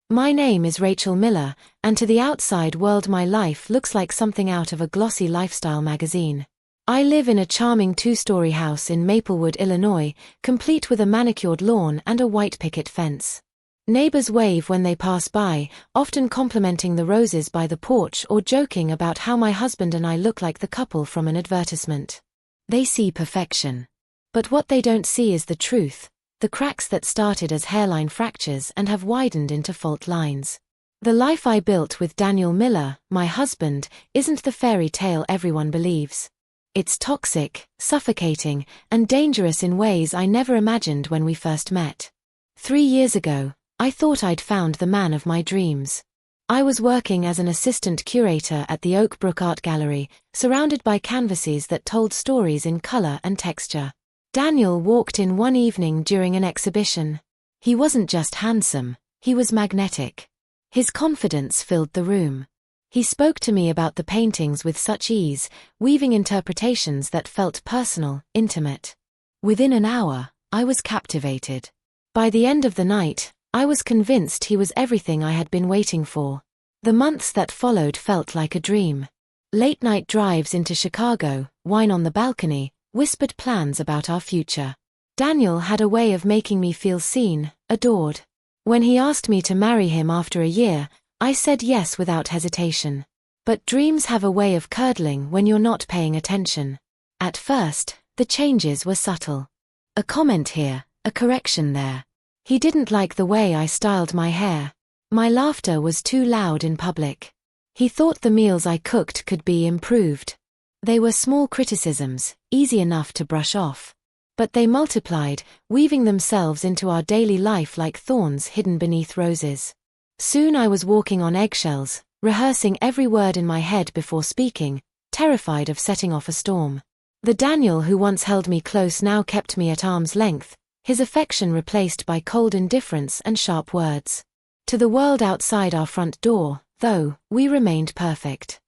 My name is Rachel Miller, and to the outside world my life looks like something out of a glossy lifestyle magazine. I live in a charming two-story house in Maplewood, Illinois, complete with a manicured lawn and a white picket fence. Neighbors wave when they pass by, often complimenting the roses by the porch or joking about how my husband and I look like the couple from an advertisement. They see perfection. But what they don't see is the truth, the cracks that started as hairline fractures and have widened into fault lines. The life I built with Daniel Miller, my husband, isn't the fairy tale everyone believes. It's toxic, suffocating, and dangerous in ways I never imagined when we first met. 3 years ago, I thought I'd found the man of my dreams. I was working as an assistant curator at the Oak Brook Art Gallery, surrounded by canvases that told stories in color and texture. Daniel walked in one evening during an exhibition. He wasn't just handsome, he was magnetic. His confidence filled the room. He spoke to me about the paintings with such ease, weaving interpretations that felt personal, intimate. Within an hour, I was captivated. By the end of the night, I was convinced he was everything I had been waiting for. The months that followed felt like a dream. Late-night drives into Chicago, wine on the balcony, whispered plans about our future. Daniel had a way of making me feel seen, adored. When he asked me to marry him after a year, I said yes without hesitation. But dreams have a way of curdling when you're not paying attention. At first, the changes were subtle. A comment here, a correction there. He didn't like the way I styled my hair. My laughter was too loud in public. He thought the meals I cooked could be improved. They were small criticisms, easy enough to brush off. But they multiplied, weaving themselves into our daily life like thorns hidden beneath roses. Soon I was walking on eggshells, rehearsing every word in my head before speaking, terrified of setting off a storm. The Daniel who once held me close now kept me at arm's length, his affection replaced by cold indifference and sharp words. To the world outside our front door, though, we remained perfect.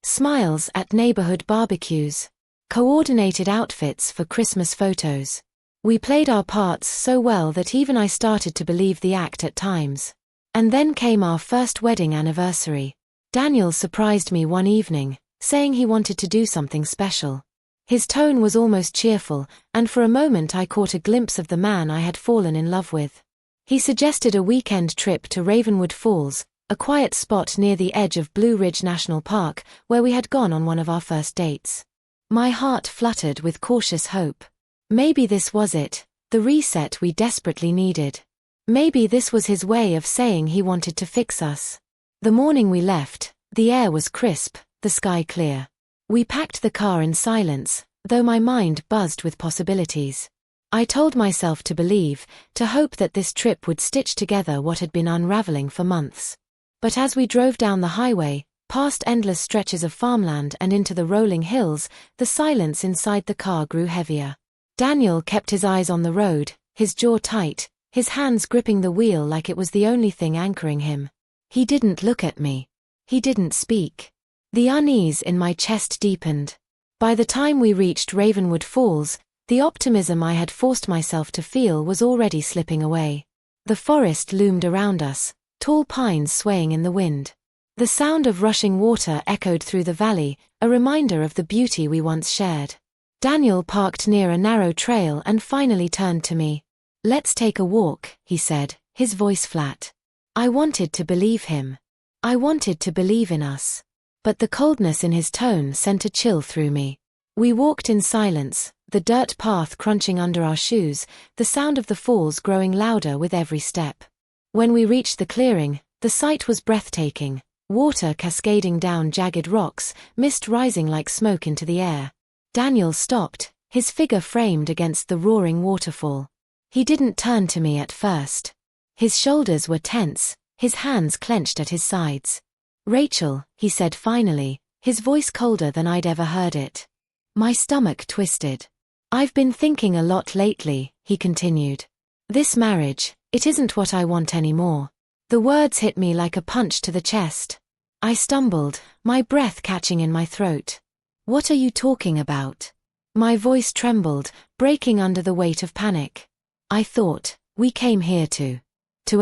Smiles at neighborhood barbecues. Coordinated outfits for Christmas photos. We played our parts so well that even I started to believe the act at times. And then came our first wedding anniversary. Daniel surprised me one evening, saying he wanted to do something special. His tone was almost cheerful, and for a moment I caught a glimpse of the man I had fallen in love with. He suggested a weekend trip to Ravenwood Falls, a quiet spot near the edge of Blue Ridge National Park, where we had gone on one of our first dates. My heart fluttered with cautious hope. Maybe this was it, the reset we desperately needed. Maybe this was his way of saying he wanted to fix us. The morning we left, the air was crisp, the sky clear. We packed the car in silence, though my mind buzzed with possibilities. I told myself to believe, to hope that this trip would stitch together what had been unraveling for months. But as we drove down the highway, past endless stretches of farmland and into the rolling hills, the silence inside the car grew heavier. Daniel kept his eyes on the road, his jaw tight, his hands gripping the wheel like it was the only thing anchoring him. He didn't look at me. He didn't speak. The unease in my chest deepened. By the time we reached Ravenwood Falls, the optimism I had forced myself to feel was already slipping away. The forest loomed around us, tall pines swaying in the wind. The sound of rushing water echoed through the valley, a reminder of the beauty we once shared. Daniel parked near a narrow trail and finally turned to me. "Let's take a walk," he said, his voice flat. I wanted to believe him. I wanted to believe in us. But the coldness in his tone sent a chill through me. We walked in silence, the dirt path crunching under our shoes, the sound of the falls growing louder with every step. When we reached the clearing, the sight was breathtaking. Water cascading down jagged rocks, mist rising like smoke into the air. Daniel stopped, his figure framed against the roaring waterfall. He didn't turn to me at first. His shoulders were tense, his hands clenched at his sides. "Rachel," he said finally, his voice colder than I'd ever heard it. My stomach twisted. "I've been thinking a lot lately," he continued. "This marriage, it isn't what I want anymore." The words hit me like a punch to the chest. I stumbled, my breath catching in my throat. "What are you talking about?" My voice trembled, breaking under the weight of panic. "I thought, we came here to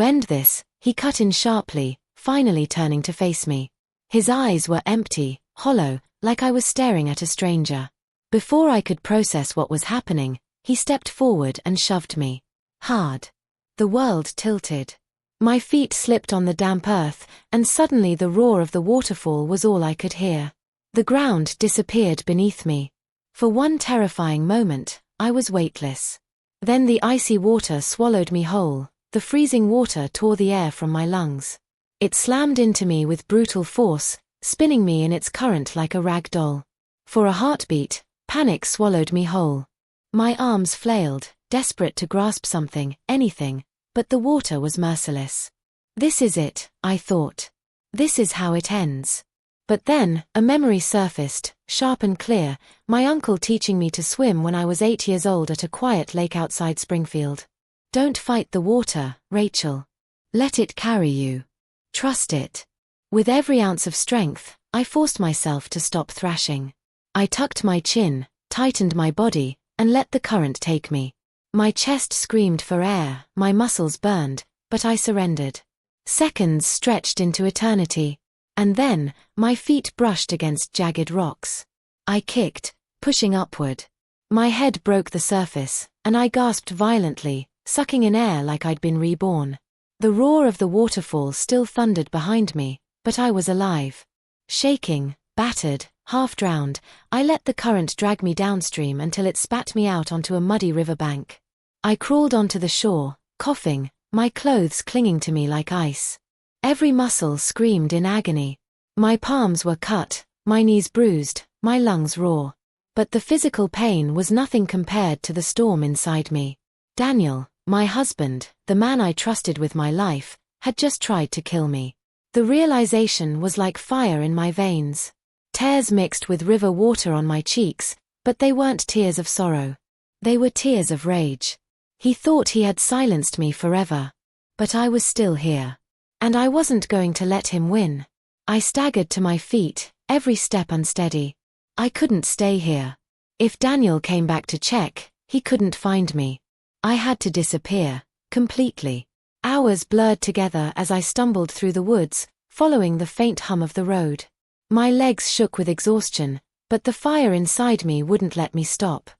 end this," He cut in sharply, finally turning to face me. His eyes were empty, hollow, like I was staring at a stranger. Before I could process what was happening, he stepped forward and shoved me. Hard. The world tilted. My feet slipped on the damp earth, and suddenly the roar of the waterfall was all I could hear. The ground disappeared beneath me. For one terrifying moment, I was weightless. Then the icy water swallowed me whole. The freezing water tore the air from my lungs. It slammed into me with brutal force, spinning me in its current like a rag doll. For a heartbeat, panic swallowed me whole. My arms flailed, desperate to grasp something, anything, but the water was merciless. This is it, I thought. This is how it ends. But then, a memory surfaced, sharp and clear, my uncle teaching me to swim when I was 8 years old at a quiet lake outside Springfield. Don't fight the water, Rachel. Let it carry you. Trust it. With every ounce of strength, I forced myself to stop thrashing. I tucked my chin, tightened my body, and let the current take me. My chest screamed for air, my muscles burned, but I surrendered. Seconds stretched into eternity. And then, my feet brushed against jagged rocks. I kicked, pushing upward. My head broke the surface, and I gasped violently, sucking in air like I'd been reborn. The roar of the waterfall still thundered behind me, but I was alive. Shaking, battered, half-drowned, I let the current drag me downstream until it spat me out onto a muddy riverbank. I crawled onto the shore, coughing, my clothes clinging to me like ice. Every muscle screamed in agony. My palms were cut, my knees bruised, my lungs raw. But the physical pain was nothing compared to the storm inside me. Daniel, my husband, the man I trusted with my life, had just tried to kill me. The realization was like fire in my veins. Tears mixed with river water on my cheeks, but they weren't tears of sorrow. They were tears of rage. He thought he had silenced me forever. But I was still here. And I wasn't going to let him win. I staggered to my feet, every step unsteady. I couldn't stay here. If Daniel came back to check, he couldn't find me. I had to disappear, completely. Hours blurred together as I stumbled through the woods, following the faint hum of the road. My legs shook with exhaustion, but the fire inside me wouldn't let me stop.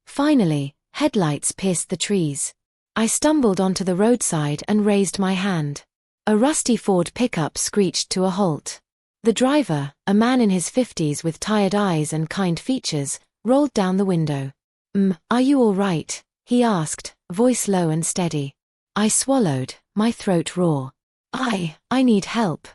Finally, headlights pierced the trees. I stumbled onto the roadside and raised my hand. A rusty Ford pickup screeched to a halt. The driver, a man in his 50s with tired eyes and kind features, rolled down the window. Are you all right?" he asked, voice low and steady. I swallowed, my throat raw. I need help.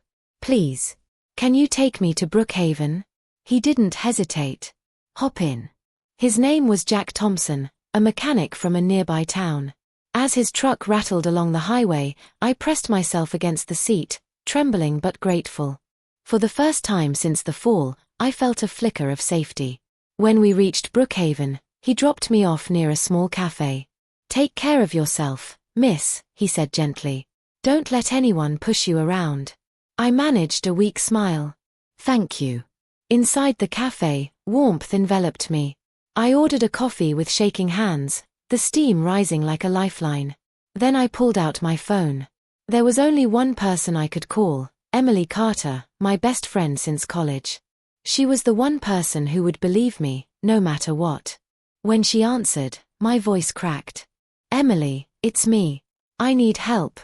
Please. Can you take me to Brookhaven?" He didn't hesitate. "Hop in." His name was Jack Thompson, a mechanic from a nearby town. As his truck rattled along the highway, I pressed myself against the seat, trembling but grateful. For the first time since the fall, I felt a flicker of safety. When we reached Brookhaven, he dropped me off near a small cafe. "Take care of yourself, miss," he said gently. "Don't let anyone push you around." I managed a weak smile. "Thank you." Inside the cafe, warmth enveloped me. I ordered a coffee with shaking hands, the steam rising like a lifeline. Then I pulled out my phone. There was only one person I could call, Emily Carter, my best friend since college. She was the one person who would believe me, no matter what. When she answered, my voice cracked. "Emily, it's me. I need help.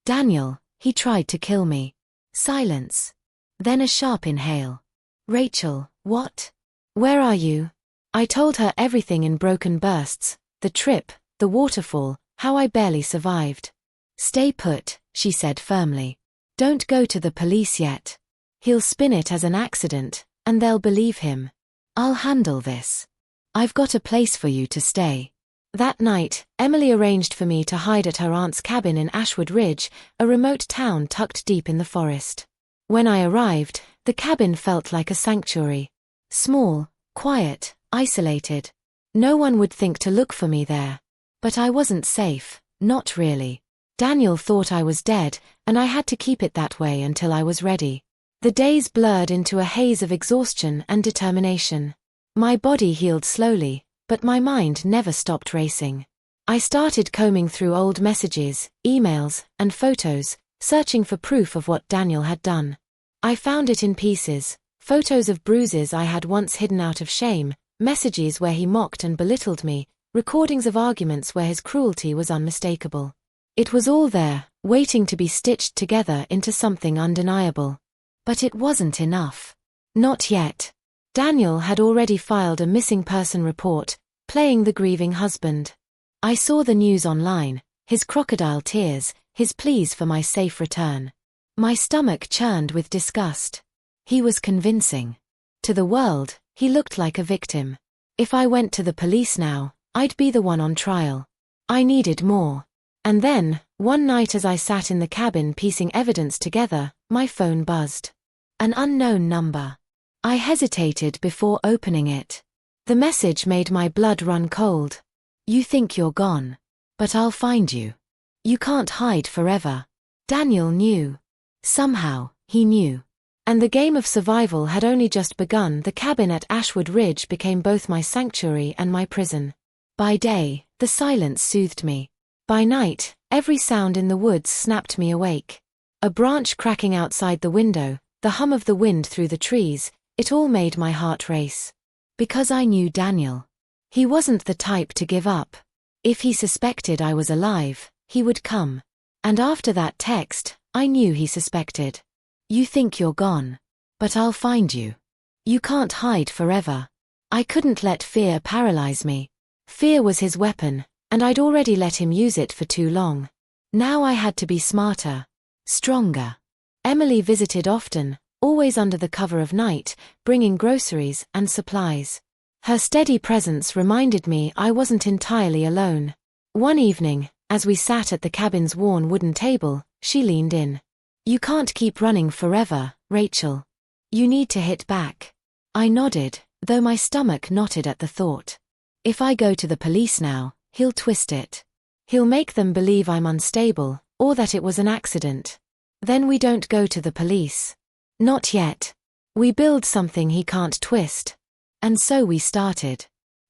Daniel, he tried to kill me." Silence. Then a sharp inhale. "Rachel, what? Where are you?" I told her everything in broken bursts, the trip, the waterfall, how I barely survived. "Stay put," she said firmly. "Don't go to the police yet. He'll spin it as an accident, and they'll believe him. I'll handle this. I've got a place for you to stay." That night, Emily arranged for me to hide at her aunt's cabin in Ashwood Ridge, a remote town tucked deep in the forest. When I arrived, the cabin felt like a sanctuary. Small, quiet, isolated. No one would think to look for me there. But I wasn't safe, not really. Daniel thought I was dead, and I had to keep it that way until I was ready. The days blurred into a haze of exhaustion and determination. My body healed slowly, but my mind never stopped racing. I started combing through old messages, emails, and photos, searching for proof of what Daniel had done. I found it in pieces, photos of bruises I had once hidden out of shame, messages where he mocked and belittled me, recordings of arguments where his cruelty was unmistakable. It was all there, waiting to be stitched together into something undeniable. But it wasn't enough. Not yet. Daniel had already filed a missing person report, playing the grieving husband. I saw the news online, his crocodile tears, his pleas for my safe return. My stomach churned with disgust. He was convincing. To the world, he looked like a victim. If I went to the police now, I'd be the one on trial. I needed more. And then, one night as I sat in the cabin piecing evidence together, my phone buzzed. An unknown number. I hesitated before opening it. The message made my blood run cold. You think you're gone. But I'll find you. You can't hide forever. Daniel knew. Somehow, he knew. And the game of survival had only just begun. The cabin at Ashwood Ridge became both my sanctuary and my prison. By day, the silence soothed me. By night, every sound in the woods snapped me awake. A branch cracking outside the window, the hum of the wind through the trees, it all made my heart race. Because I knew Daniel. He wasn't the type to give up. If he suspected I was alive, he would come. And after that text, I knew he suspected. You think you're gone. But I'll find you. You can't hide forever. I couldn't let fear paralyze me. Fear was his weapon, and I'd already let him use it for too long. Now I had to be smarter. Stronger. Emily visited often, always under the cover of night, bringing groceries and supplies. Her steady presence reminded me I wasn't entirely alone. One evening, as we sat at the cabin's worn wooden table, she leaned in. You can't keep running forever, Rachel. You need to hit back. I nodded, though my stomach knotted at the thought. If I go to the police now, he'll twist it. He'll make them believe I'm unstable, or that it was an accident. Then we don't go to the police. Not yet. We build something he can't twist. And so we started.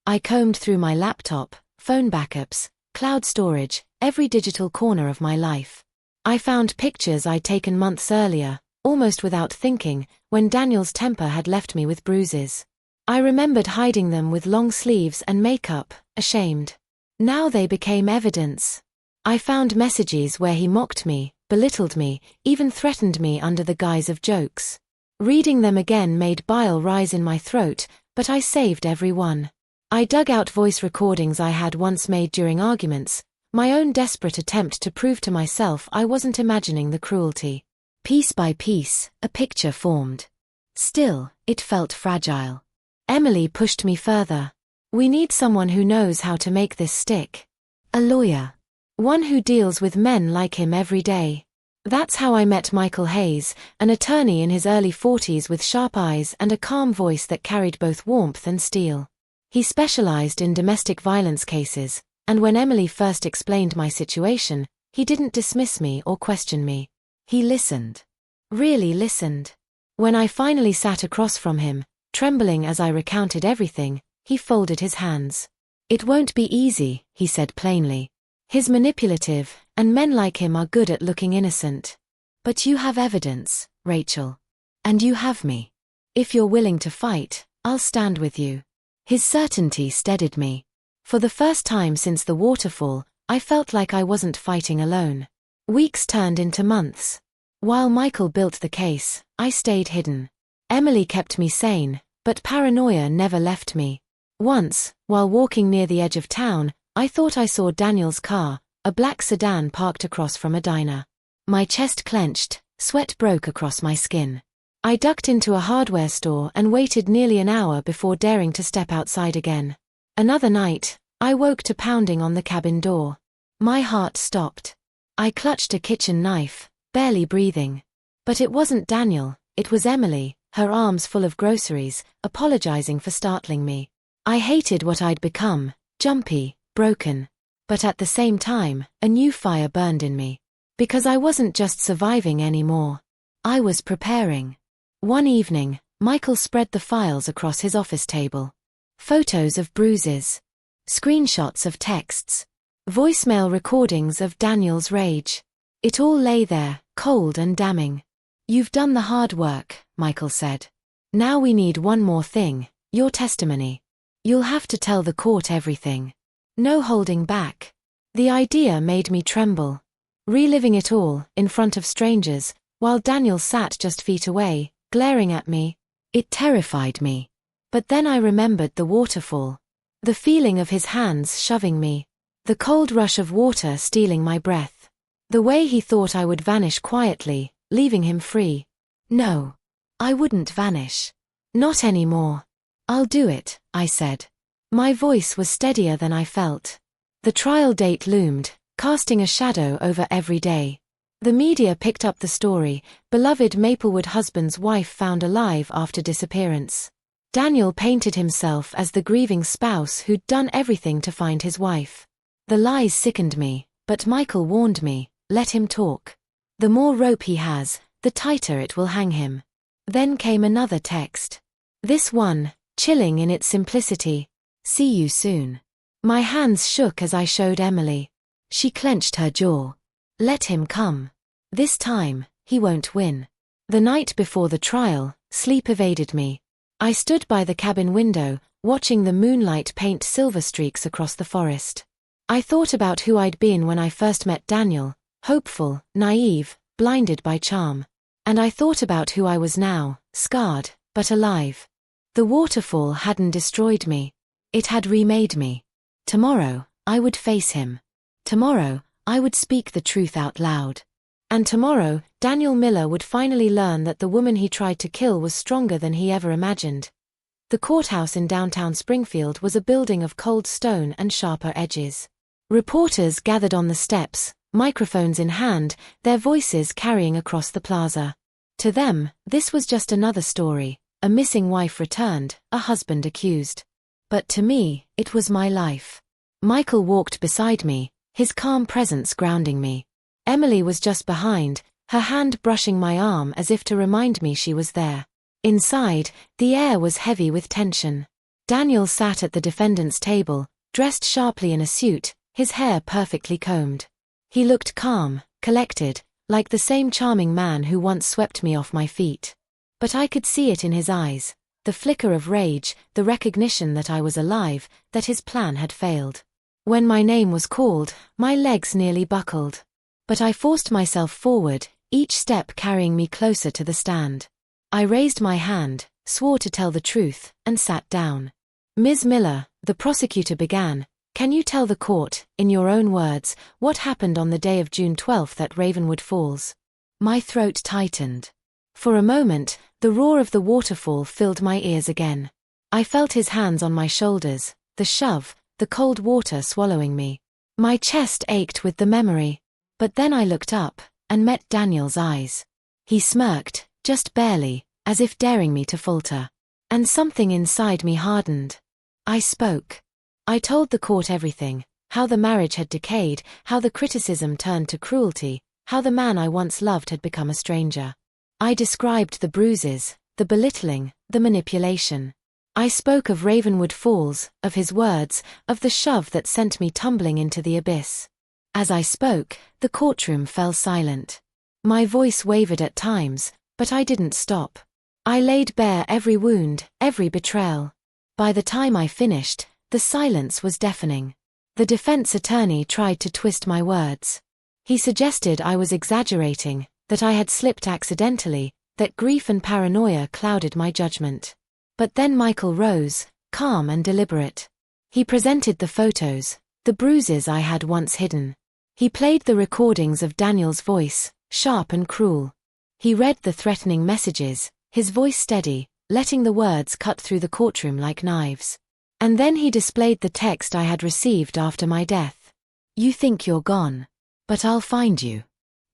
I combed through my laptop, phone backups, cloud storage, every digital corner of my life. I found pictures I'd taken months earlier, almost without thinking, when Daniel's temper had left me with bruises. I remembered hiding them with long sleeves and makeup, ashamed. Now they became evidence. I found messages where he mocked me, belittled me, even threatened me under the guise of jokes. Reading them again made bile rise in my throat, but I saved every one. I dug out voice recordings I had once made during arguments, my own desperate attempt to prove to myself I wasn't imagining the cruelty. Piece by piece, a picture formed. Still, it felt fragile. Emily pushed me further. We need someone who knows how to make this stick. A lawyer. One who deals with men like him every day. That's how I met Michael Hayes, an attorney in his early 40s with sharp eyes and a calm voice that carried both warmth and steel. He specialized in domestic violence cases, and when Emily first explained my situation, he didn't dismiss me or question me. He listened. Really listened. When I finally sat across from him, trembling as I recounted everything, he folded his hands. It won't be easy, he said plainly. He's manipulative, and men like him are good at looking innocent. But you have evidence, Rachel. And you have me. If you're willing to fight, I'll stand with you. His certainty steadied me. For the first time since the Waterfall, I felt like I wasn't fighting alone. Weeks turned into months. While Michael built the case, I stayed hidden. Emily kept me sane, but paranoia never left me. Once, while walking near the edge of town, I thought I saw Daniel's car, a black sedan parked across from a diner. My chest clenched, sweat broke across my skin. I ducked into a hardware store and waited nearly an hour before daring to step outside again. Another night, I woke to pounding on the cabin door. My heart stopped. I clutched a kitchen knife, barely breathing. But it wasn't Daniel, it was Emily, her arms full of groceries, apologizing for startling me. I hated what I'd become, jumpy, broken. But at the same time, a new fire burned in me. Because I wasn't just surviving anymore. I was preparing. One evening, Michael spread the files across his office table. Photos of bruises. Screenshots of texts. Voicemail recordings of Daniel's rage. It all lay there, cold and damning. "You've done the hard work," Michael said. "Now we need one more thing, your testimony. You'll have to tell the court everything. No holding back." The idea made me tremble. Reliving it all, in front of strangers, while Daniel sat just feet away, glaring at me, it terrified me. But then I remembered the waterfall. The feeling of his hands shoving me. The cold rush of water stealing my breath. The way he thought I would vanish quietly, leaving him free. No. I wouldn't vanish. Not anymore. "I'll do it," I said. My voice was steadier than I felt. The trial date loomed, casting a shadow over every day. The media picked up the story: beloved Maplewood husband's wife found alive after disappearance. Daniel painted himself as the grieving spouse who'd done everything to find his wife. The lies sickened me, but Michael warned me, let him talk. The more rope he has, the tighter it will hang him. Then came another text. This one, chilling in its simplicity. "See you soon." My hands shook as I showed Emily. She clenched her jaw. Let him come. This time, he won't win. The night before the trial, sleep evaded me. I stood by the cabin window, watching the moonlight paint silver streaks across the forest. I thought about who I'd been when I first met Daniel, hopeful, naive, blinded by charm. And I thought about who I was now, scarred, but alive. The waterfall hadn't destroyed me. It had remade me. Tomorrow, I would face him. Tomorrow, I would speak the truth out loud. And tomorrow, Daniel Miller would finally learn that the woman he tried to kill was stronger than he ever imagined. The courthouse in downtown Springfield was a building of cold stone and sharper edges. Reporters gathered on the steps, microphones in hand, their voices carrying across the plaza. To them, this was just another story: a missing wife returned, a husband accused. But to me, it was my life. Michael walked beside me, his calm presence grounding me. Emily was just behind, her hand brushing my arm as if to remind me she was there. Inside, the air was heavy with tension. Daniel sat at the defendant's table, dressed sharply in a suit, his hair perfectly combed. He looked calm, collected, like the same charming man who once swept me off my feet. But I could see it in his eyes, the flicker of rage, the recognition that I was alive, that his plan had failed. When my name was called, my legs nearly buckled. But I forced myself forward, each step carrying me closer to the stand. I raised my hand, swore to tell the truth, and sat down. "Ms. Miller," the prosecutor began, "can you tell the court, in your own words, what happened on the day of June 12th at Ravenwood Falls?" My throat tightened. For a moment, the roar of the waterfall filled my ears again. I felt his hands on my shoulders, the shove, the cold water swallowing me. My chest ached with the memory. But then I looked up, and met Daniel's eyes. He smirked, just barely, as if daring me to falter. And something inside me hardened. I spoke. I told the court everything: how the marriage had decayed, how the criticism turned to cruelty, how the man I once loved had become a stranger. I described the bruises, the belittling, the manipulation. I spoke of Ravenwood Falls, of his words, of the shove that sent me tumbling into the abyss. As I spoke, the courtroom fell silent. My voice wavered at times, but I didn't stop. I laid bare every wound, every betrayal. By the time I finished, the silence was deafening. The defense attorney tried to twist my words. He suggested I was exaggerating, that I had slipped accidentally, that grief and paranoia clouded my judgment. But then Michael rose, calm and deliberate. He presented the photos, the bruises I had once hidden. He played the recordings of Daniel's voice, sharp and cruel. He read the threatening messages, his voice steady, letting the words cut through the courtroom like knives. And then he displayed the text I had received after my death. "You think you're gone. But I'll find you."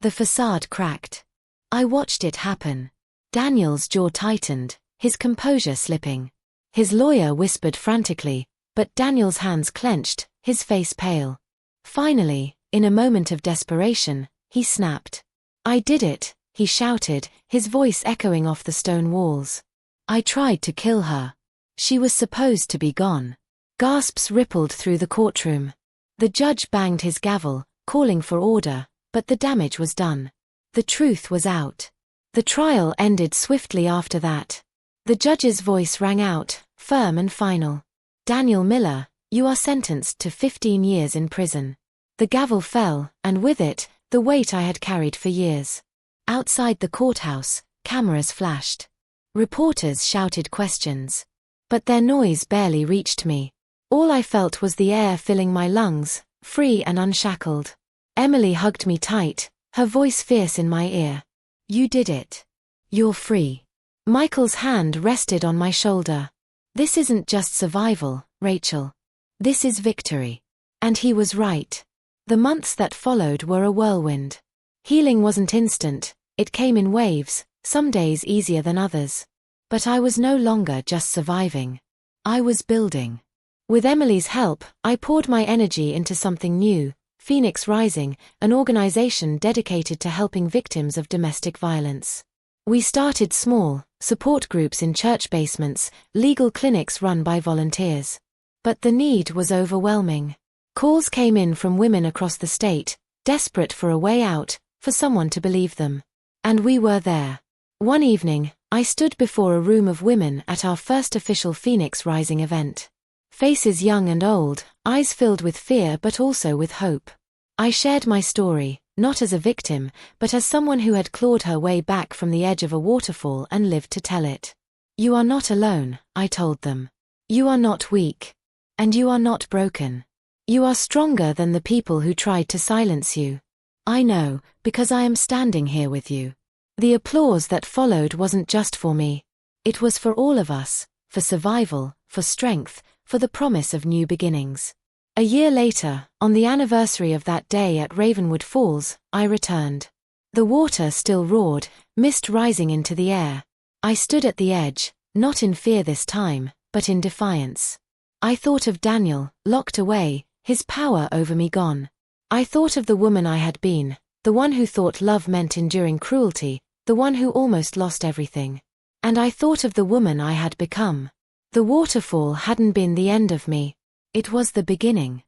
The facade cracked. I watched it happen. Daniel's jaw tightened, his composure slipping. His lawyer whispered frantically, but Daniel's hands clenched, his face pale. Finally, in a moment of desperation, he snapped. "I did it," he shouted, his voice echoing off the stone walls. "I tried to kill her. She was supposed to be gone." Gasps rippled through the courtroom. The judge banged his gavel, calling for order, But the damage was done. The truth was out. The trial ended swiftly after that. The judge's voice rang out, firm and final. Daniel Miller, you are sentenced to 15 years in prison. The gavel fell, and with it, the weight I had carried for years. Outside the courthouse, cameras flashed. Reporters shouted questions. But their noise barely reached me. All I felt was the air filling my lungs, free and unshackled. Emily hugged me tight, her voice fierce in my ear. You did it. You're free. Michael's hand rested on my shoulder. This isn't just survival, Rachel. This is victory. And he was right. The months that followed were a whirlwind. Healing wasn't instant, it came in waves, some days easier than others. But I was no longer just surviving. I was building. With Emily's help, I poured my energy into something new, Phoenix Rising, an organization dedicated to helping victims of domestic violence. We started small, support groups in church basements, legal clinics run by volunteers. But the need was overwhelming. Calls came in from women across the state, desperate for a way out, for someone to believe them. And we were there. One evening, I stood before a room of women at our first official Phoenix Rising event. Faces young and old, eyes filled with fear but also with hope. I shared my story, not as a victim, but as someone who had clawed her way back from the edge of a waterfall and lived to tell it. You are not alone, I told them. You are not weak. And you are not broken. You are stronger than the people who tried to silence you. I know, because I am standing here with you. The applause that followed wasn't just for me. It was for all of us, for survival, for strength, for the promise of new beginnings. A year later, on the anniversary of that day at Ravenwood Falls, I returned. The water still roared, mist rising into the air. I stood at the edge, not in fear this time, but in defiance. I thought of Daniel, locked away, his power over me gone. I thought of the woman I had been, the one who thought love meant enduring cruelty, the one who almost lost everything. And I thought of the woman I had become. The waterfall hadn't been the end of me. It was the beginning.